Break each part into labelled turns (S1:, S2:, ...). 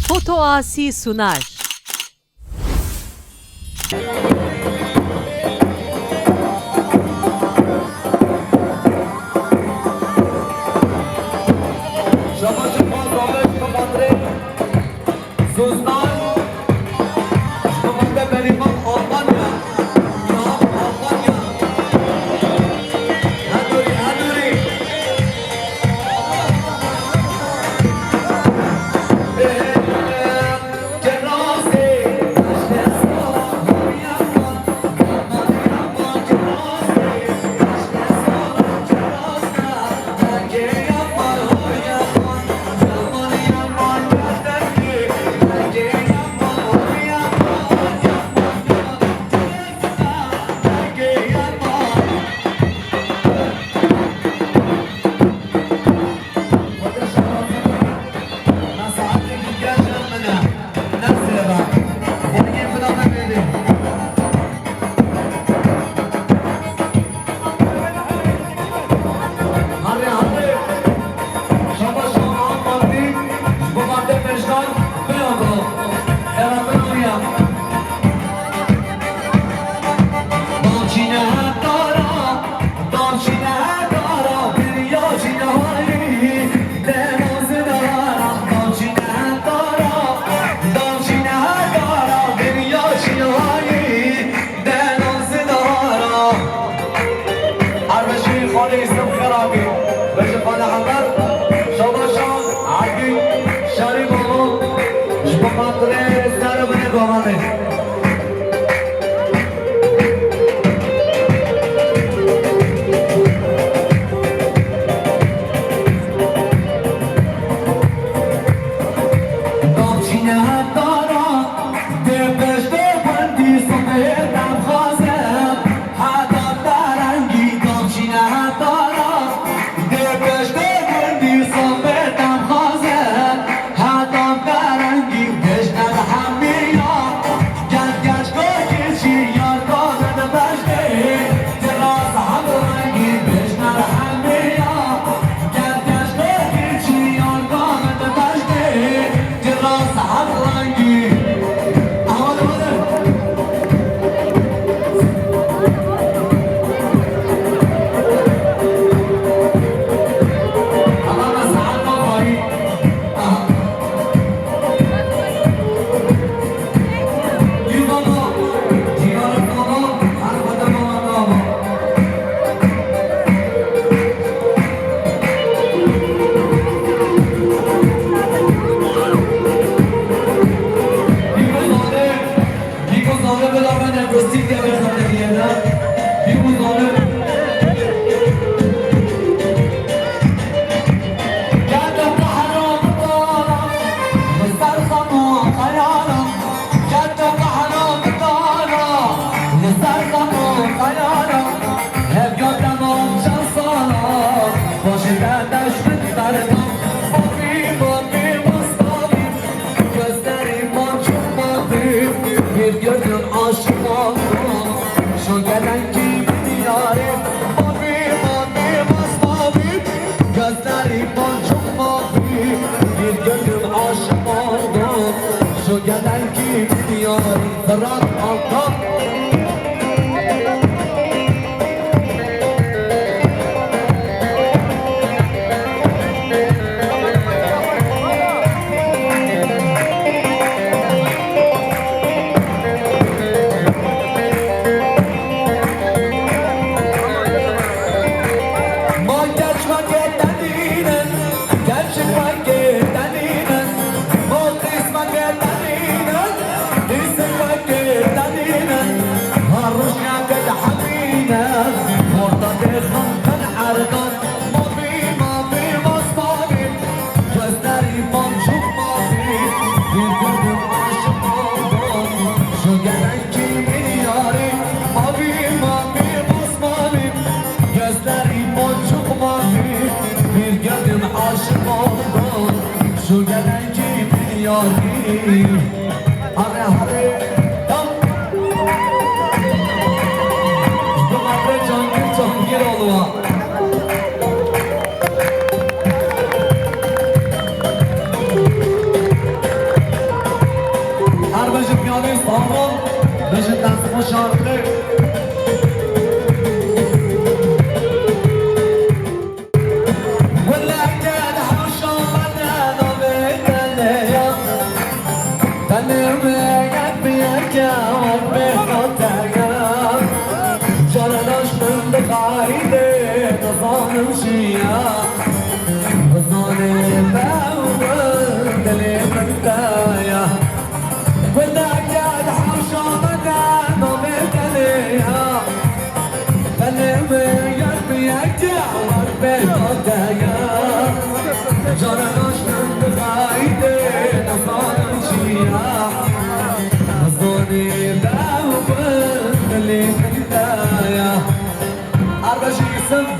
S1: Foto Asi sunar.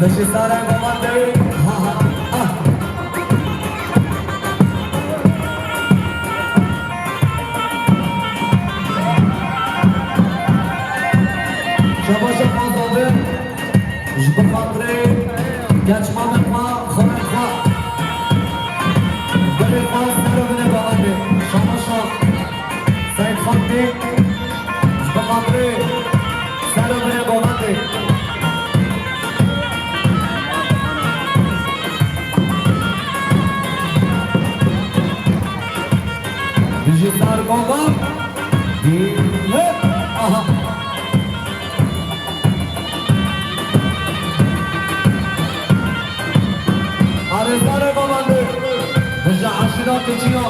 S1: بشی سر گمانده شما شما زاده جب خاطره گچمان ما خورد خواه دلی خواست سر بینه گمانده شما شما سید خانده جب خاطره سر بینه گمانده بیشی سر گمان دیله آها سر گمانده بجه عشیرات چیا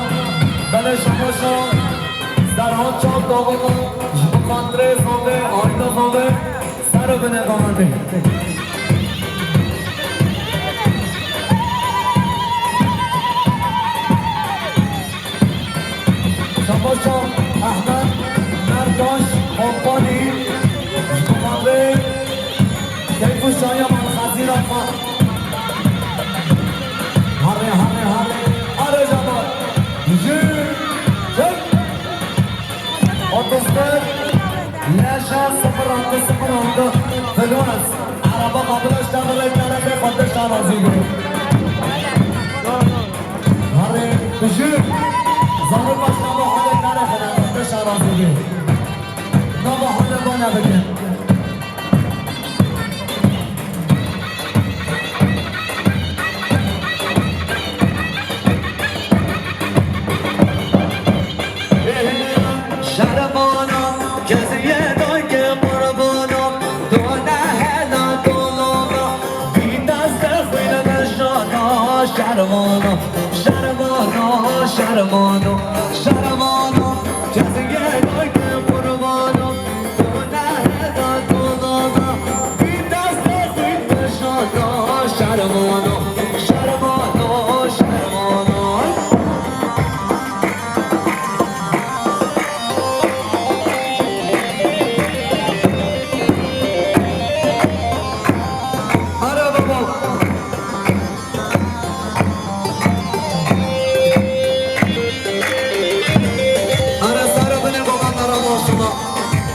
S1: بله شما شما سرها چاپ داغانا جب خاطره زاده آینا زاده سر بینه گمانده شما شما احمد مرداش خوبانی جب خاطره کیف و شایم الخزیر آفا هره هره هره هره جمال جی جی اتوستر لاشا صفر عنده صفر عنده فلوس عربا قبلش دمره طرف خودش نازی گره هره جی زمین باش نبا حال طرف خودش نازی گره نبا حال با نبگه شرمانو شرمانو شرمانو شرمانو کسی یه دوی که قربانو تو نه دا دولانا بی دست خوید بشانا شرمانو شرمانو شرمانو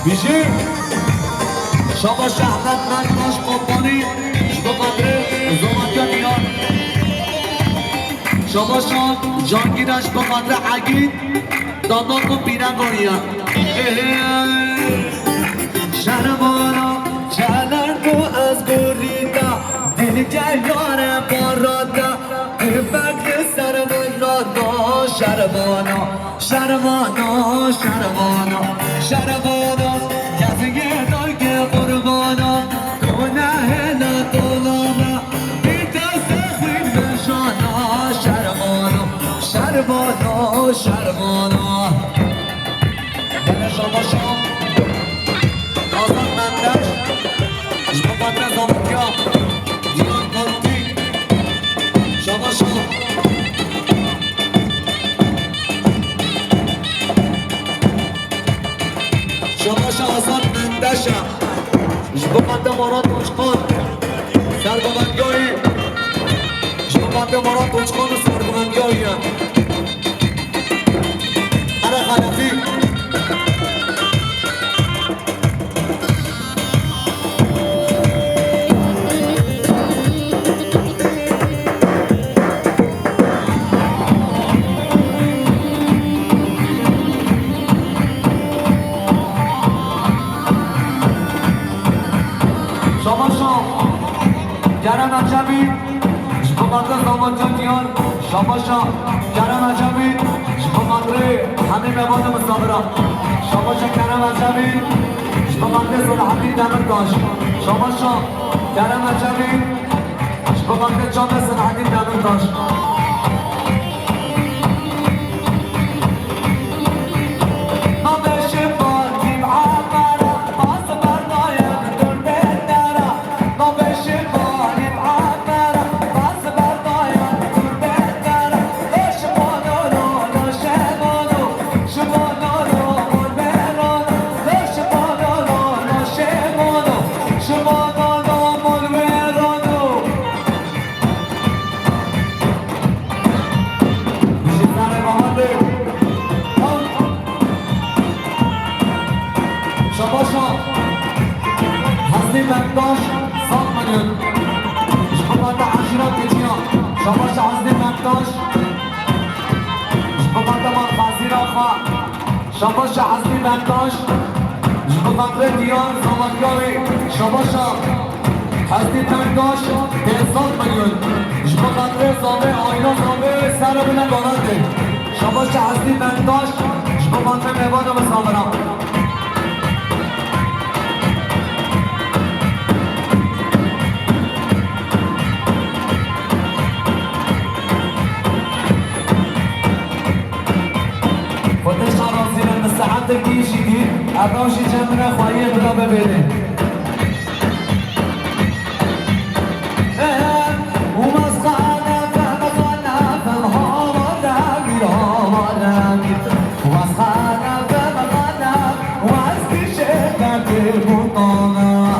S1: بیشی شما شهرت مرداش قبانی شما قدره زمان میان شما شان جانگیرش با قدر عگید دادان و بیرنگانیان شرمانا چلنگو از بریدا دل جیار بارادا فکر سر من رادا شرمانا شرمانا شرمانا شرمانا کسی یه دای که قربانا گناه ندولانا بی دست خوید بشانا شرمانا شرمانا شرمانا بله شما شام آزاد مندش شما قدر زمانگاه دیان کنتی شما شام شما شازاد مندشم جبو قد مراد مشکن سرگمنگاهی جبو قد مراد مشکن و سرگمنگاهی اره خلفی شما شام گرم عجبی جبو قدر زمان جانیان شما شام گرم عجبی جبو قدر همه مباد مصابران شما شام گرم عجبی جبو قدر صلحتی دمر داشت شما شام گرم عجبی جبو قدر جام صلحتی دمر داشت بنداش صاد مليون جبهات عشرات تجيان شباش حسني بنداش جبهات من خزيرة خا شباش حسني بنداش جبهات ديار زمانگاوی شباش حسنی بنداش 1000 میلیون جبهات زامه آینا زامه سر بلند بالنده شباش حسنی بنداش جبهات میوان مسافران ساعتك يجي أبوشي جمنا خواهي بلا ببيني ومسخانا فمخانا فمهاوانا بيرهاوانا ومسخانا فمخانا وعزكي شكاك المطانا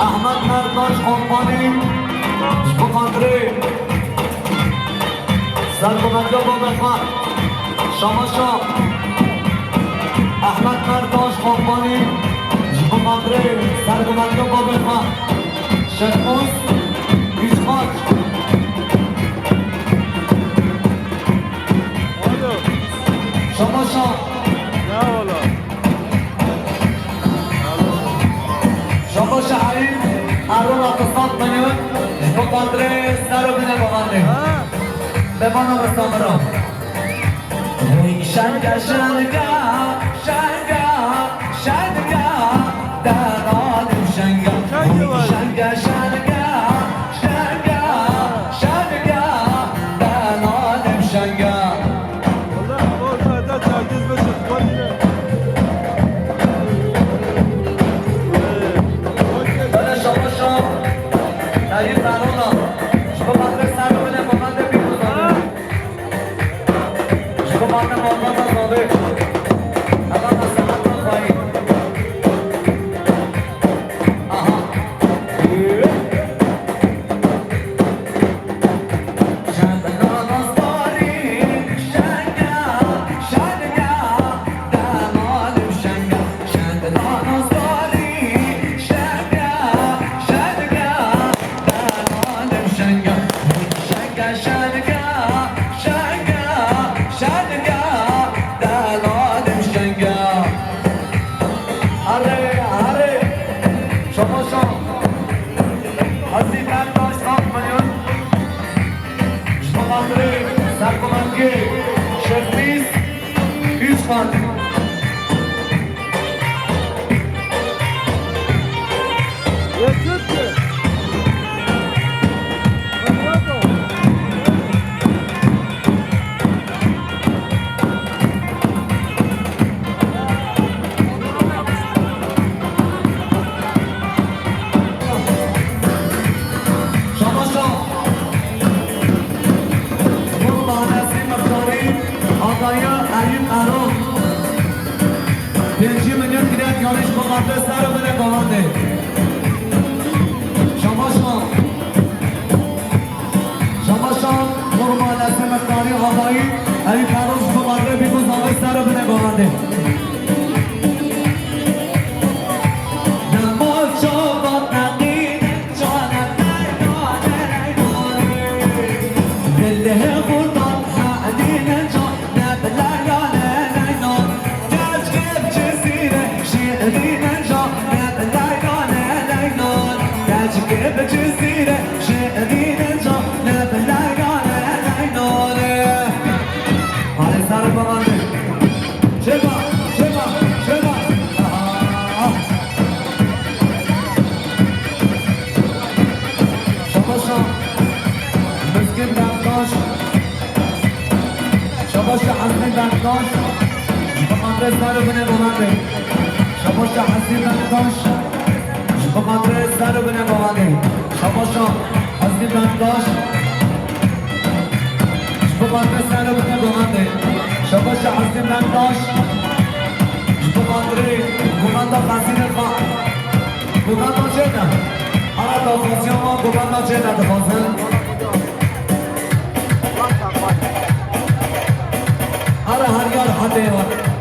S1: احمد مرداش قمبانی بخاطره سرگمنده با بخواه شاماشا احمد مرداش قمبانی بخاطره سرگمنده با بخواه شکوز بیشخاک شاماشا شما شهرین ارون اقتصاد میلیون بقدر سر و بینه بغنده بمانا بستامرا شنگا شنگا شنگا شنگا دانالم شنگا شنگا شنگا شنگا شنگا دانالم شنگا تعریف قانونا شما قدر سر رو بده مقند بیرون زاده شما قدر مقند زاده الان نصحت رو خواهی آها شنگا نستاری شنگا شنگا دمالم شنگا شنگا نستاری شنگا شنگا بنداش بقدر سر بنه بمانده شباشا حسین بنداش بقدر سر بنه بمانده شباشا حسین بنداش بقدر سر بنه بمانده شباشا حسین بنداش بقدر بمانده حسین خان بمانده چه نه حالا تا خوزیان ما بمانده چه نه دخوزن حالا هر یار حده یار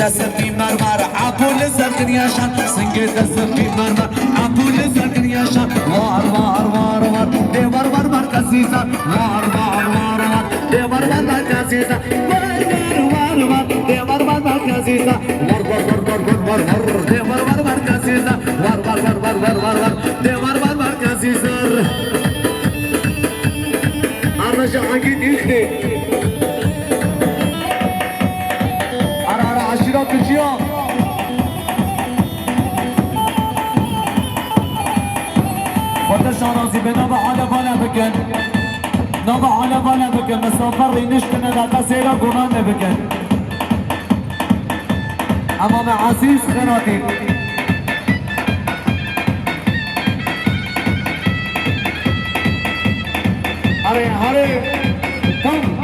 S2: دستی مرمر عبول زرگریاشان سنگ دستی مرمر عبول زرگریاشان وار وار وار وار دیوار وار وار کسیزا وار وار وار وار دیوار وار وار کسیزا وار وار وار دیوار وار وار کسیزا وار وار وار وار وار وار دیوار وار وار کسیزا وار وار وار وار وار وار وار دیوار وار وار کسیزا آرش آگی دیخته
S1: کچیا خودش آرازی به نام حالا بالا بکن نام حالا بالا بکن مسافر رینش کنه در قصه را گمان نبکن امام عزیز خراتی هره کم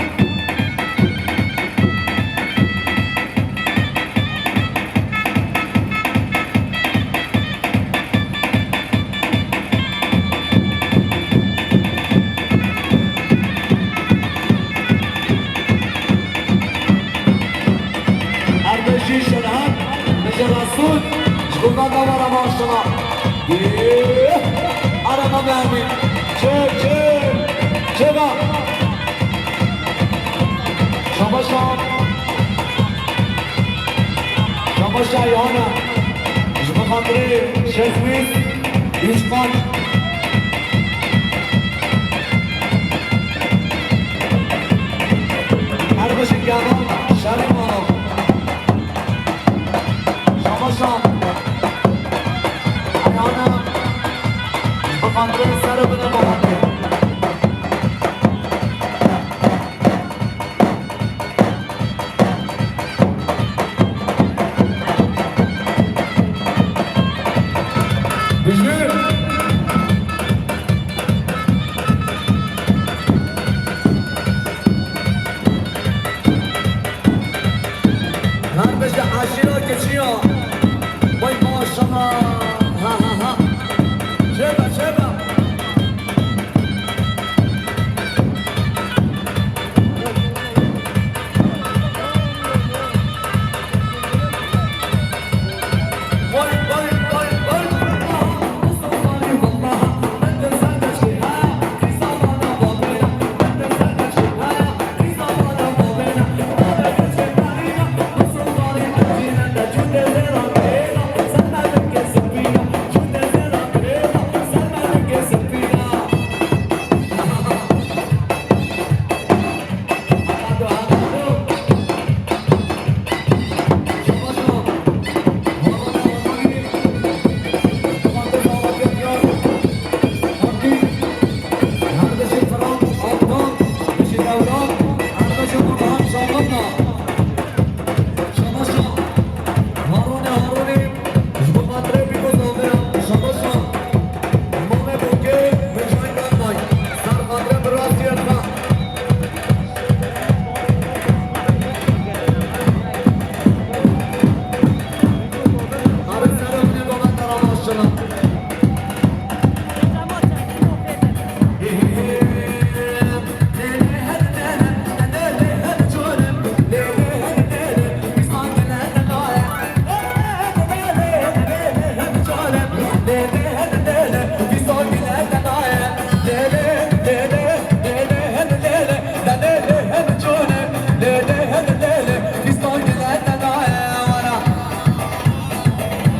S1: Ayana Jbakandri Shezmiz İşkan Erbaşık Yaman Şarim Hanım Şamaşam Ayana Jbakandri Sarıbını Bahatri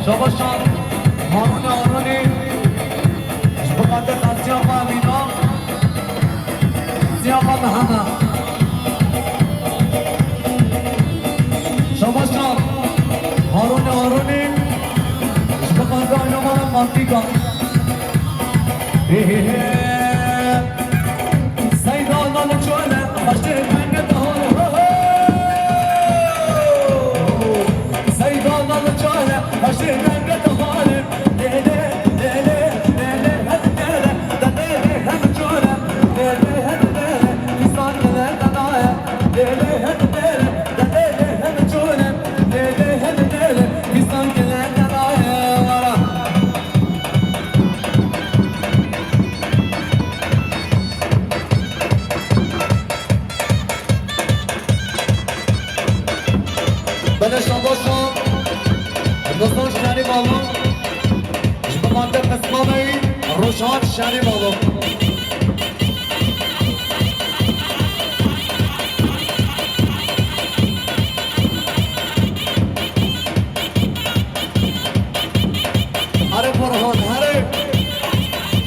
S1: Şabaşan, Haruni Haruni, Jbakandri Ziyafa Amina, Ziyafa Mehana. Şabaşan, Haruni Haruni, Jbakandri Aynamana Mantika. Saydalan çöle, başta penge tahore. Saydalan çöle, başta penge tahore. Lele, lele, lele, hadi lele, da lele, hadi çöle. Lele, hadi lele, insan lele, da naya. Lele, hadi lele, da lele, hadi çöle. Lele, hadi lele, insan lele, da naya. بله شباشم دوستان شریف آلو جبهات قسمانی روشان شریف آلو هره فرهان هره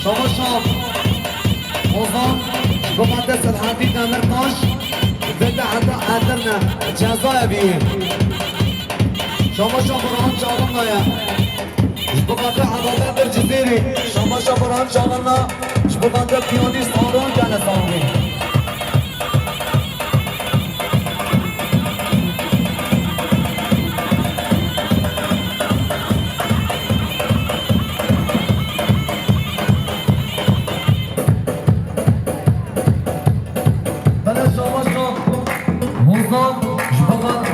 S1: شباشم موزان جبهات سلحاتی دمرتاش بده حدا عدرنا جزای بیه شما برام چاقم نایا جبهات عدالت در جزیری شما برام چاقم نا جبهات پیانی سارون جانه سانگی بله شما موزان جبهات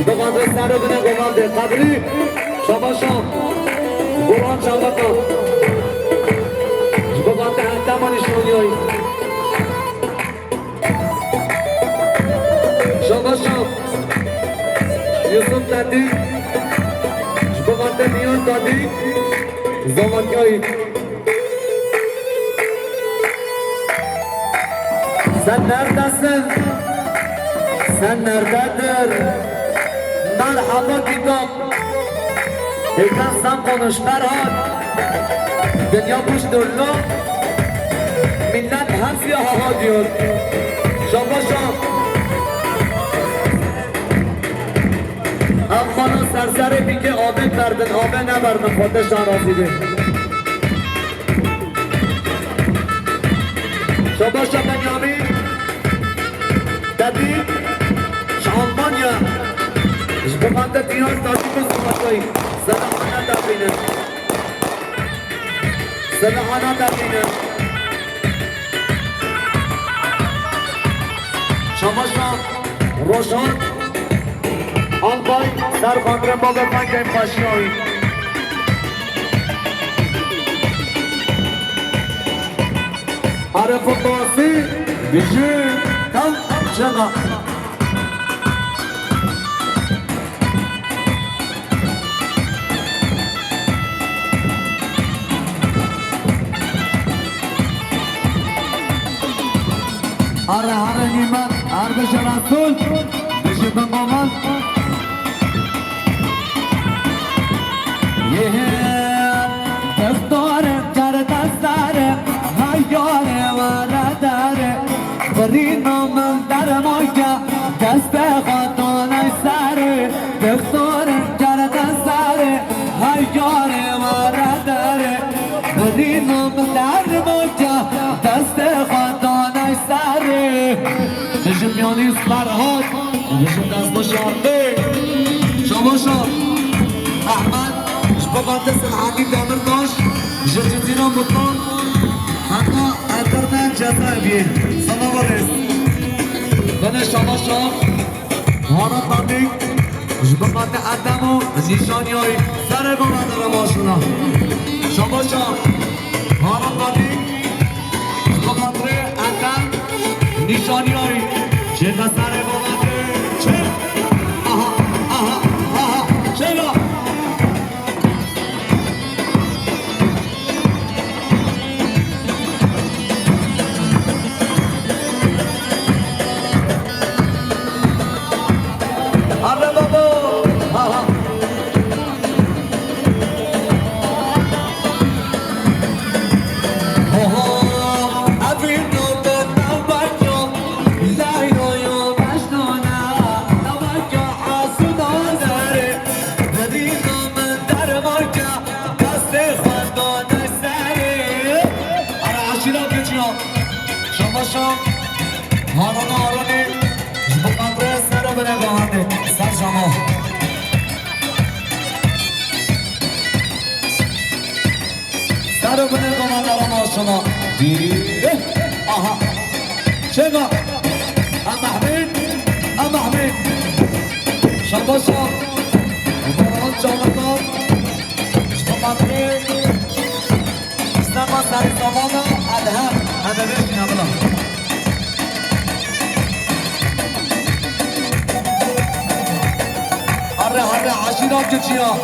S1: دوباره سر بده گمانده قبلی شباشم قرآن شبکا گمانده هندمانی شونیایی شباشم یوسف دادی گمانده میان دادی زمانیایی sen neredesin? Sen nerededir? Merhaba kitap. Heyken sen konuş Ferhat. Dünya kuş döndü. Millet hepsi ha diyor. Şabaşa. Afgan'ın serseri peki abi verdin. Abi ne verdin? Kardeş araziydi. Şabaşa Benyamin. Dedi. Şalmanya. Jboganda diyar taşımız olacak. Selahana da benim. Selahana da benim. Şamaşa, Roşan, Albay, Serkandre Babatan Gem Paşyavi. Arif Otosi, Gücü, Tam, Cana. Hare nimet, ardeşe rasul, dışı bambamaz. Destore, care destare, hayore varadare, Verinomın darmoya, deste khatonay sare. Destore, care destare, hayore varadare, Verinomın darmoya, deste khatonay sare. Dışım yanıyız Ferhat, dışım dest başardı. Şamaşa, Ahmet, Jboganda Selhani Demirtaş, Jırcıtina Mutlan, hatta Erderden Cezaevi. Sana varız. Bana Şamaşa, Hana Tadik, Jboganda Erdemu, Nişaniyay, Sere Gomanda Ramaşuna. Şamaşa, Hana Tadik, Jboganda Erdem, Nişaniyay, Çeka Sere Gomanda. Çek! Aha, aha, aha, çeka! Arre baba, ha ha. Ho ho, abino de tabaco, laino yo basnona, tabaco asudare, dadino mandar marca, kaste khadona sare. Ara ashira geçiyor. Şamaşam, harana harane, jboganda sara bana gahane, sar şama. Sara bana gahane ramaşına. Dire, aha, çeka, Ahmet, Ahmet, şamaşam, umaran çamaşam, jboganda, İslam'a sarı zamana, adhem, adabet yanına. Hare aşirat geçiyor.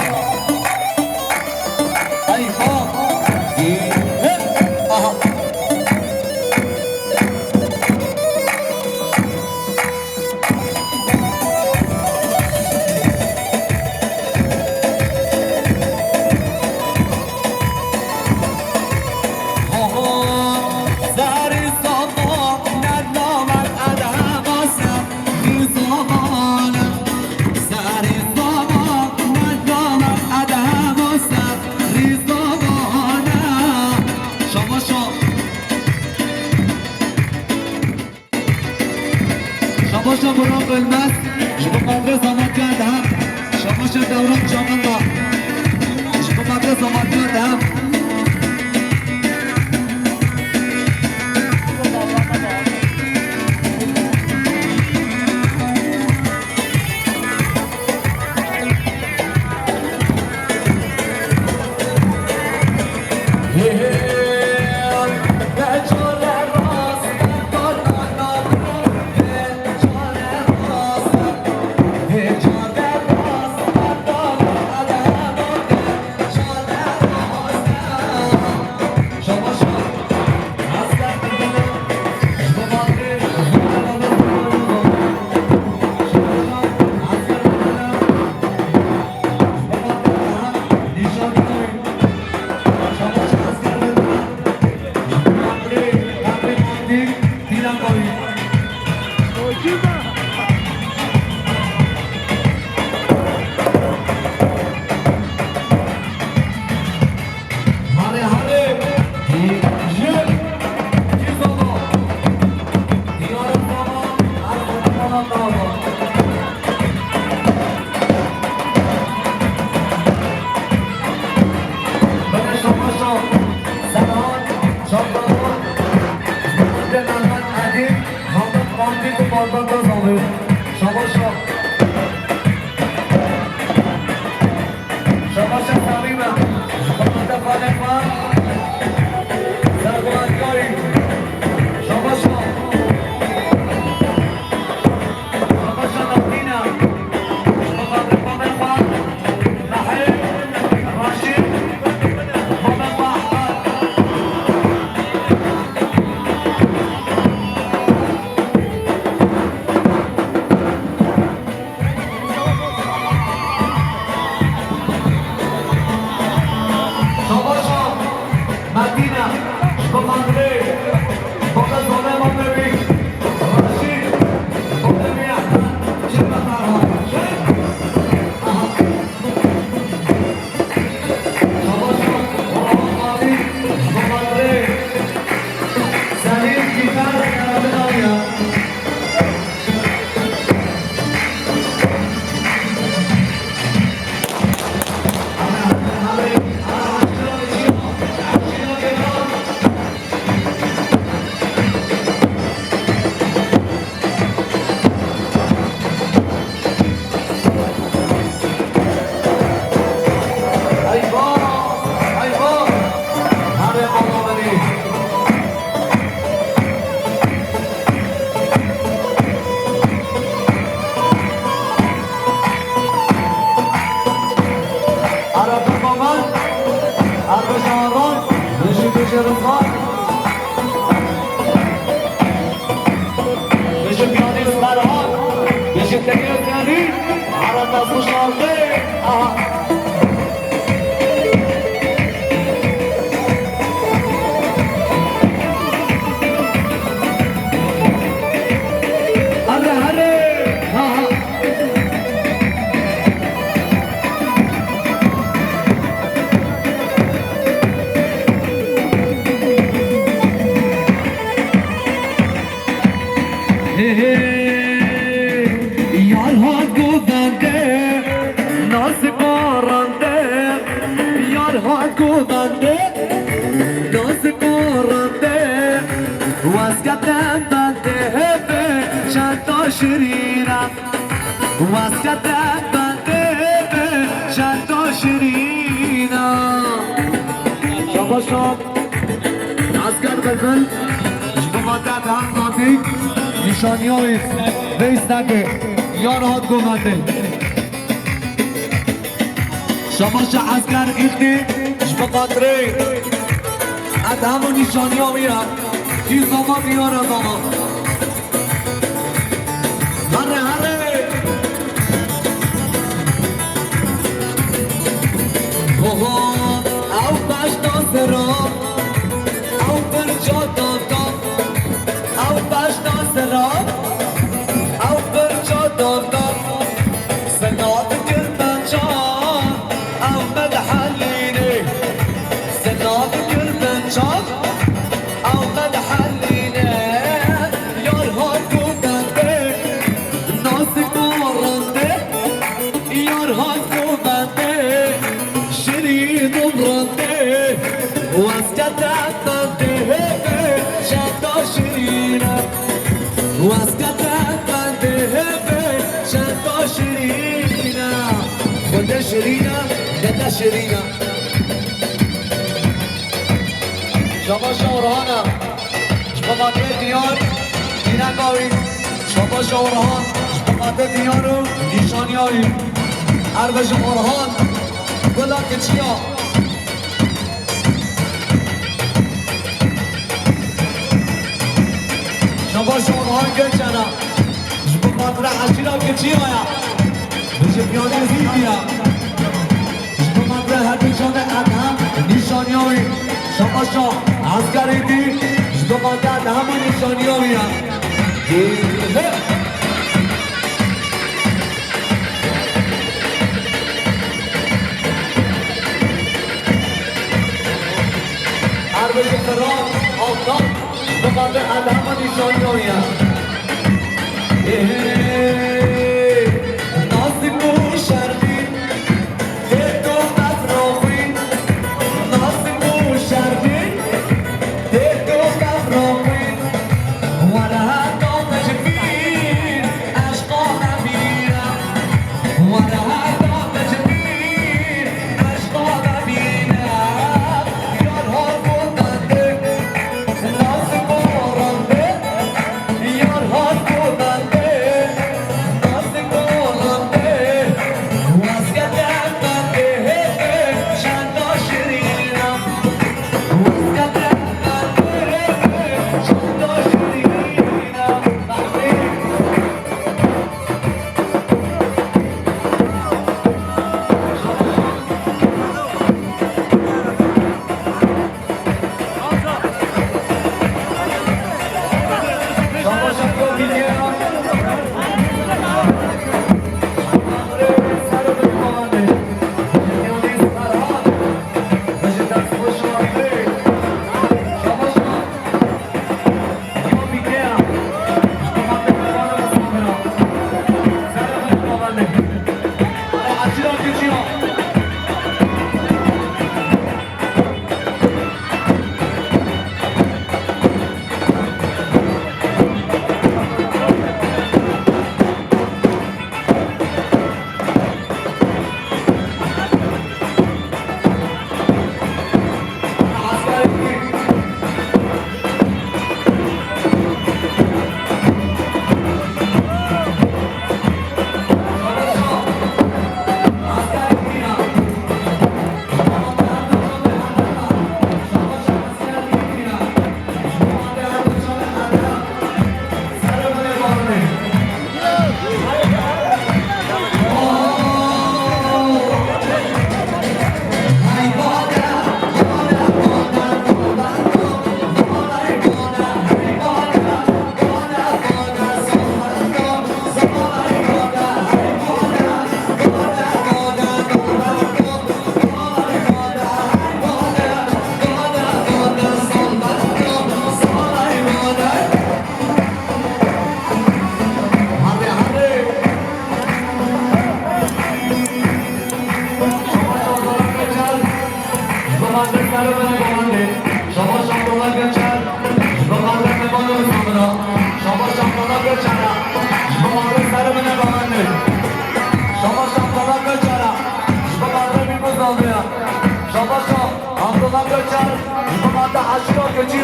S1: Ay ha. Aha. Zari zaman, nedlamet adhem asem, bir zamanım. Zari zaman, nedlamet adhem asem, bir zamanım. Şamaşa, Şamaşa bırak ölmez. Jboganda zaman adhem, Şamaşa devran canında. Jboganda zaman adhem. عرب المامان عرب شهران بشي بشي رزقان بشي بياني سمران بشي تكير ثاني عرب نصو شهرين
S2: شريرة واسكتت بقيبة شدو شريرة
S1: شابا شاب عسكر بلبل جبماتت هم ناتیک نشانی هایید بیست نکه یان هات گمانده
S2: شابا شا عسكر ایختی
S1: جبماتره اد همون نشانی ها میرم کی زمان بیار زمان هره هره
S2: او بشتا سراب او برجا دادا او بشتا سراب او برجا دادا سناد کربن جان او مدحلینه سناد کربن جان او مدحلینه یار ها گودنده نازک مارنده یار ها گودنده شرید امرنده واسکتت بنده شدا شرینه واسکتت بنده شدا شرینه خدا شرینه ددا شرینه
S1: شما شورهانم جبماته دیار اینکاوی شما شورهان جبماته دیارو نشانی هایی عرب شمارهان گلا کچیا شما شورهان گلچنم جبماته حجیرا کچیا یا بشه پیانه زیدیا جبماته هدیشان ادهم نشانی هایی شما شا عسکری دی جبماته ادهم نشانی هایی عرب شکران آفتاب جبماته ادهم نشانی هایی نازک و شربی دو مفراقی نازک و شربی دو مفراقی ولا حتی تجبیر عشقا نبیرم ولا حتی تجبیر عشقا نبیرم یارها بودنده نازک و رنده یارها بودنده نازک و رنده واسکتت بنده شدا شرینم واسکتت بنده شدا شرینم شما شکر بیدیرم سر بکنده یعنی سرحان بشه دست خوشانده شما شما یا بیدیرم شما بکنده بسامرم سر بکنده عجیرا کچیرا عسکری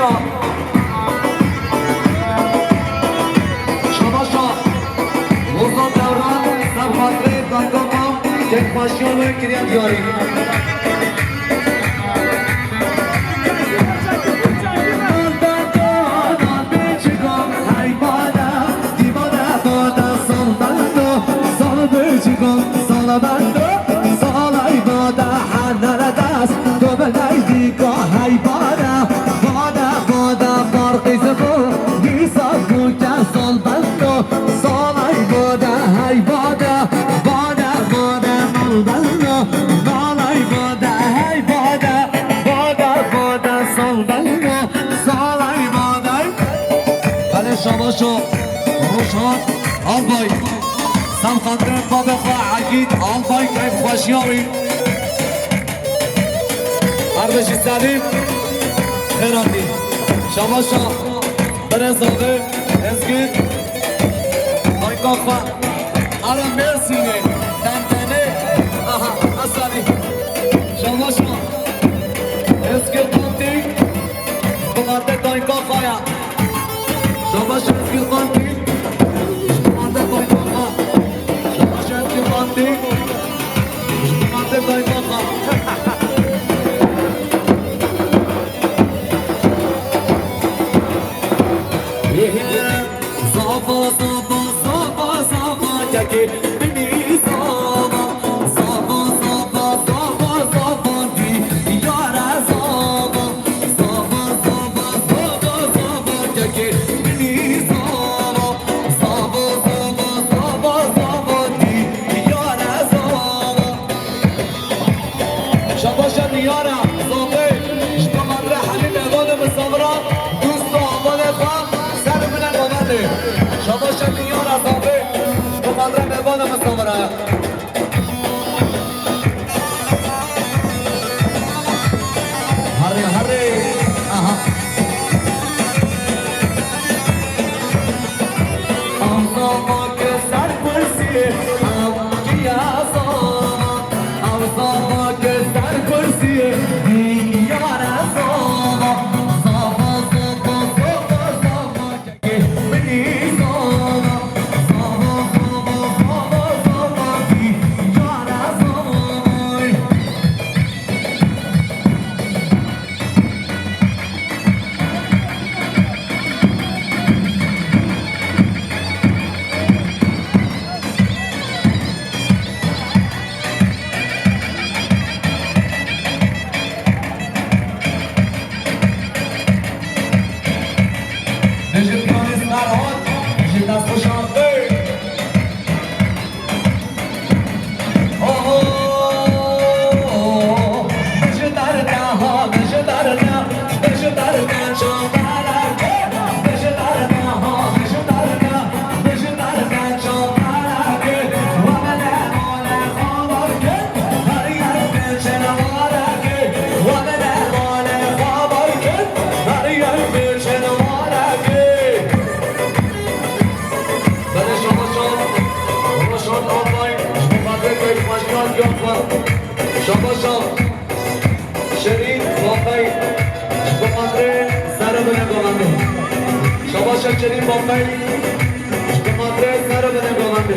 S1: را شباشا وزن دوران سب خاطره دانگاه یک خوشیان رو کریم بیاری شباشو روشان آلبای سم خاطر باب خواه عقید آلبای کیف خوشیاری عربشی سلیم خیراتی شباشو برزاده ازگید بایکا خواه آرام مرسینه دمتنه آها اصلی شباشو ازگید بانتیک بخاطر دایکا خواه شباش ازگیر قانتی شباده دای باقا شباش ازگیر قانتی شباده دای باقا صافا صافا صافا صافا یکی بینی صافا صافا صافا صافا صافا دی یارا صافا صافا صافا صافا صافا یکی شباشا نیارا صافه اشتمال رحمی نگاده به صبرا دوست و آباد خواه سر من نگاده شباشا نیارا صافه اشتمال رحمی نگاده به صبرا هره هره آها آمزاما که سر پرسیه آمجی آزاما آمزاما که سر پرسیه دیار آزاما زاما زاما زاما زاما که بینی زاما زاما زاما زاما زاما دیار آزاما نجد کانیس نرهاد نجد دست خوشانده نجد در نها نجد در نه نجد در نه چوبرکه نجد در نها نجد در نه نجد در نه چوبرکه ومنه ماله خوابرکه هر یر بچه نوارکه ومنه ماله خوابرکه هر یر بچه نوارکه بله شما آنلاین مقدر باید مشکل گفت شما شرید واقعی مقدر سر بنه گوانده شما شرید واقعی مقدر سر بنه گوانده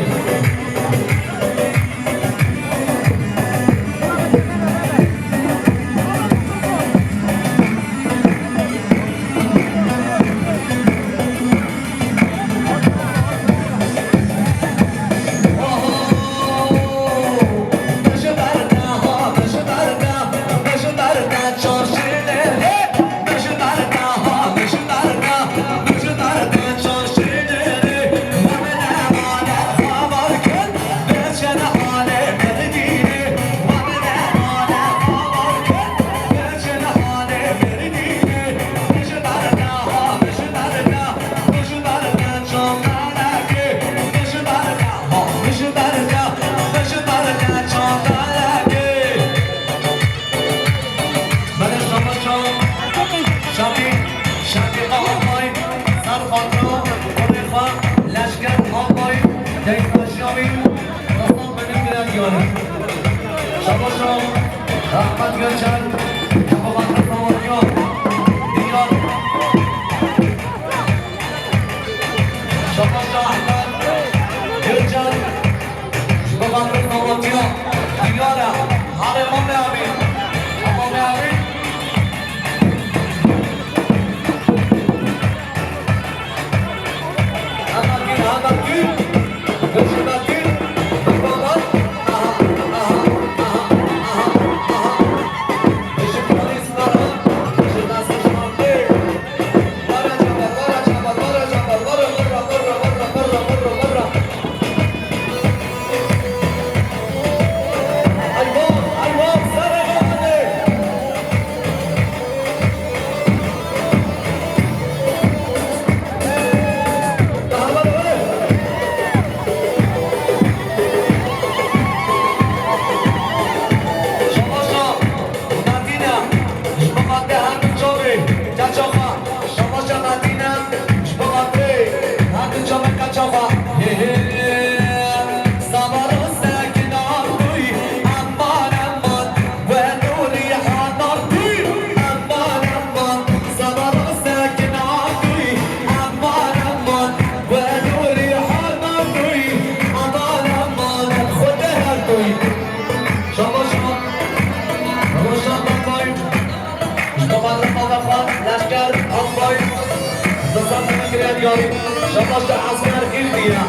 S1: شباش عسكر كيلديا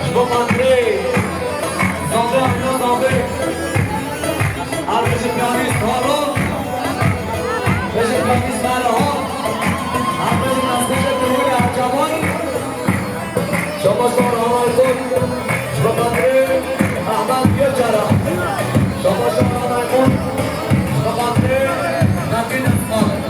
S1: شباب اندري زامبي احنا زامبي ارتش البيانيست هارون بيش البيانيست هارون ارتش الناسيش الدولي عجباني شباش دار هواي خود شباب اندري احمد يجرى شباش دار هواي خود شباب اندري ناكين اسمان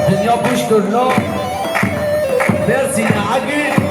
S1: دنیا پوش کرنا برسی نعگی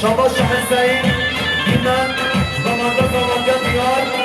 S1: شاباش حسین ایمن زمانده زمانده دیار